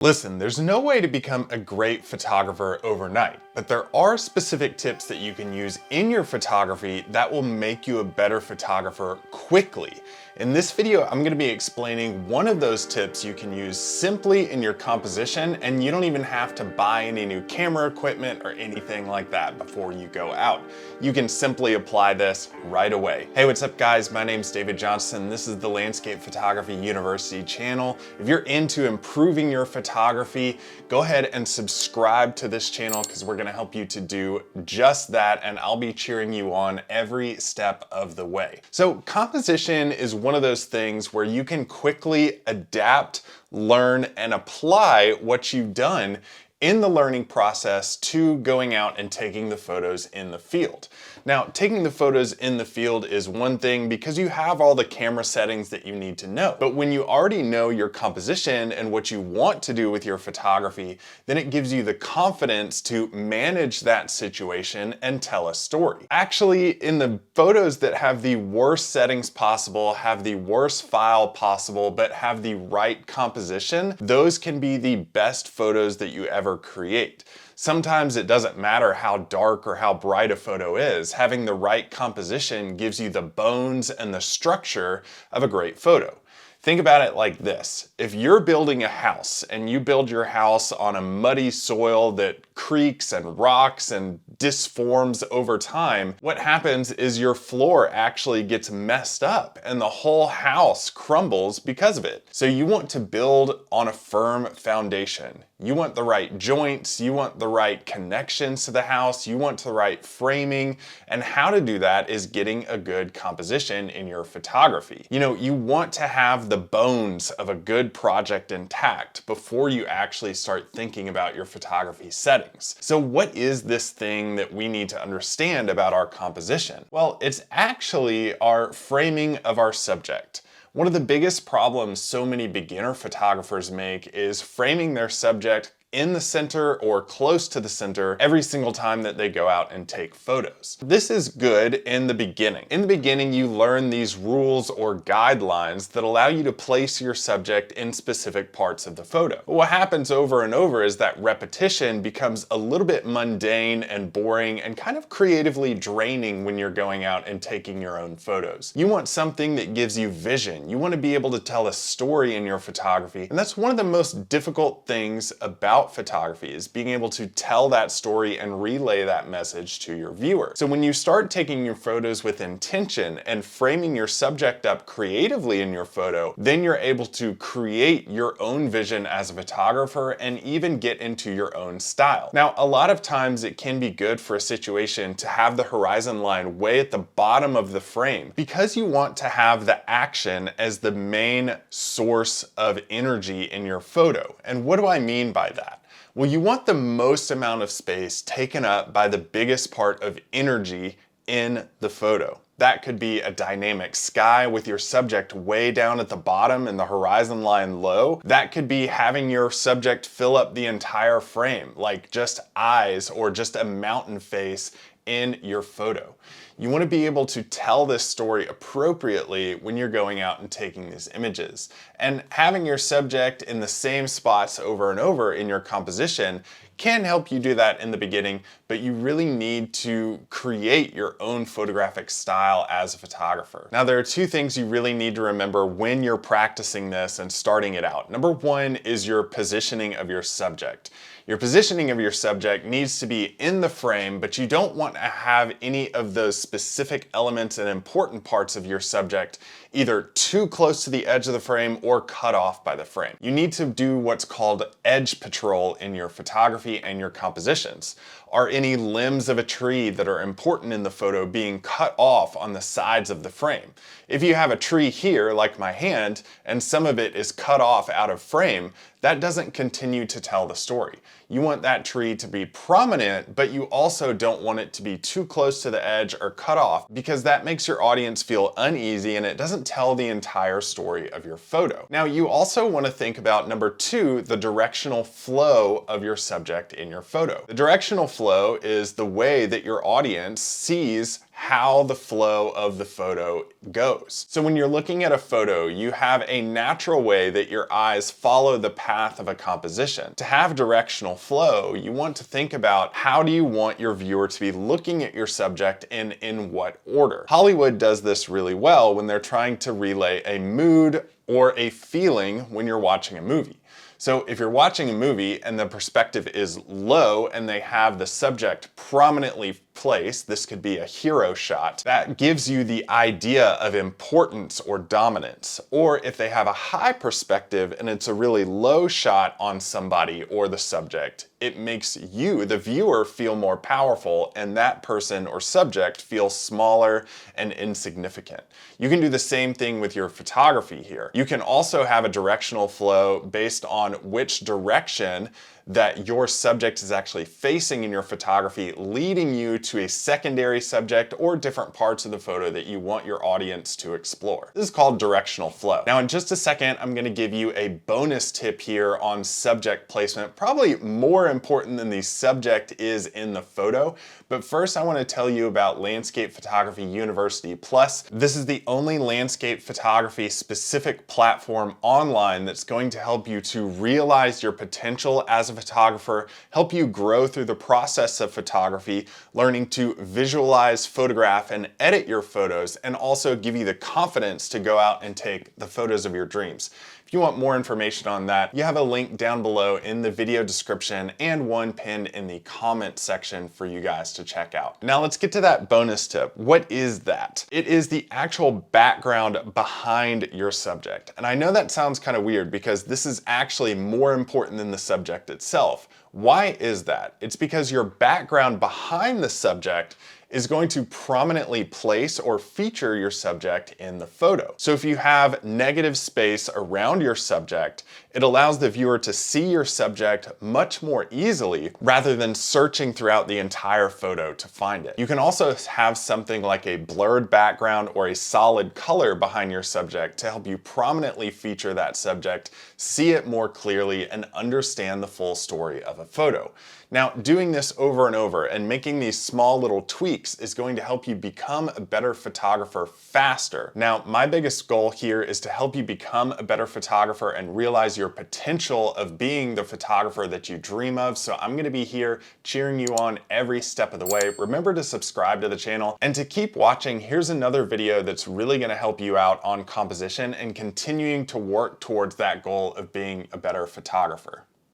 Listen, there's no way to become a great photographer overnight, but there are specific tips that you can use in your photography that will make you a better photographer quickly. In this video, I'm going to be explaining one of those tips you can use simply in your composition, and you don't even have to buy any new camera equipment or anything like that before you go out. You can simply apply this right away. Hey, what's up guys? My name's David Johnson. This is the Landscape Photography University channel. If you're into improving your photography, go ahead and subscribe to this channel because we're going to help you to do just that, and I'll be cheering you on every step of the way. So composition is one of those things where you can quickly adapt, learn, and apply what you've done in the learning process to going out and taking the photos in the field. Now, taking the photos in the field is one thing because you have all the camera settings that you need to know. But when you already know your composition and what you want to do with your photography, then it gives you the confidence to manage that situation and tell a story. Actually, in the photos that have the worst settings possible, have the worst file possible, but have the right composition, those can be the best photos that you ever create. Sometimes it doesn't matter how dark or how bright a photo is. Having the right composition gives you the bones and the structure of a great photo. Think about it like this. If you're building a house and you build your house on a muddy soil that creaks and rocks and disforms over time, what happens is your floor actually gets messed up and the whole house crumbles because of it. So you want to build on a firm foundation. You want the right joints, you want the right connections to the house, you want the right framing, and how to do that is getting a good composition in your photography. You know, you want to have the bones of a good project intact before you actually start thinking about your photography settings. So what is this thing that we need to understand about our composition? Well, it's actually our framing of our subject. One of the biggest problems so many beginner photographers make is framing their subject in the center or close to the center every single time that they go out and take photos. This is good in the beginning. In the beginning, you learn these rules or guidelines that allow you to place your subject in specific parts of the photo. But what happens over and over is that repetition becomes a little bit mundane and boring and kind of creatively draining when you're going out and taking your own photos. You want something that gives you vision. You want to be able to tell a story in your photography, and that's one of the most difficult things about photography, is being able to tell that story and relay that message to your viewer. So when you start taking your photos with intention and framing your subject up creatively in your photo, then you're able to create your own vision as a photographer and even get into your own style. Now, a lot of times it can be good for a situation to have the horizon line way at the bottom of the frame because you want to have the action as the main source of energy in your photo. And what do I mean by that? Well, you want the most amount of space taken up by the biggest part of energy in the photo. That could be a dynamic sky with your subject way down at the bottom and the horizon line low. That could be having your subject fill up the entire frame, like just eyes or just a mountain face in your photo. You want to be able to tell this story appropriately when you're going out and taking these images. And having your subject in the same spots over and over in your composition can help you do that in the beginning, but you really need to create your own photographic style as a photographer. Now, there are two things you really need to remember when you're practicing this and starting it out. Number one is your positioning of your subject. Your positioning of your subject needs to be in the frame, but you don't want to have any of those specific elements and important parts of your subject either too close to the edge of the frame or cut off by the frame. You need to do what's called edge patrol in your photography and your compositions. Are any limbs of a tree that are important in the photo being cut off on the sides of the frame? If you have a tree here, like my hand, and some of it is cut off out of frame, that doesn't continue to tell the story. You want that tree to be prominent, but you also don't want it to be too close to the edge or cut off, because that makes your audience feel uneasy and it doesn't tell the entire story of your photo. Now, you also want to think about number two, the directional flow of your subject in your photo. The directional flow is the way that your audience sees how the flow of the photo goes. So when you're looking at a photo, you have a natural way that your eyes follow the path of a composition. To have directional flow, you want to think about how do you want your viewer to be looking at your subject and in what order. Hollywood does this really well when they're trying to relay a mood or a feeling when you're watching a movie. So if you're watching a movie and the perspective is low and they have the subject prominently placed, this could be a hero shot, that gives you the idea of importance or dominance. Or if they have a high perspective and it's a really low shot on somebody or the subject, it makes you, the viewer, feel more powerful and that person or subject feels smaller and insignificant. You can do the same thing with your photography here. You can also have a directional flow based on which direction that your subject is actually facing in your photography, leading you to a secondary subject or different parts of the photo that you want your audience to explore. This is called directional flow. Now in just a second, I'm gonna give you a bonus tip here on subject placement, probably more important than the subject is in the photo. But first I wanna tell you about Landscape Photography University Plus. This is the only landscape photography specific platform online that's going to help you to realize your potential as a photographer, help you grow through the process of photography, learning to visualize, photograph, and edit your photos, and also give you the confidence to go out and take the photos of your dreams. If you want more information on that, you have a link down below in the video description and one pinned in the comment section for you guys to check out. Now let's get to that bonus tip. What is that? It is the actual background behind your subject. And I know that sounds kind of weird because this is actually more important than the subject itself. Why is that? It's because your background behind the subject is going to prominently place or feature your subject in the photo. So if you have negative space around your subject, it allows the viewer to see your subject much more easily rather than searching throughout the entire photo to find it. You can also have something like a blurred background or a solid color behind your subject to help you prominently feature that subject, see it more clearly, and understand the full story of a photo. Now, doing this over and over and making these small little tweaks is going to help you become a better photographer faster. Now, my biggest goal here is to help you become a better photographer and realize your potential of being the photographer that you dream of. So I'm gonna be here cheering you on every step of the way. Remember to subscribe to the channel, and to keep watching, here's another video that's really gonna help you out on composition and continuing to work towards that goal of being a better photographer.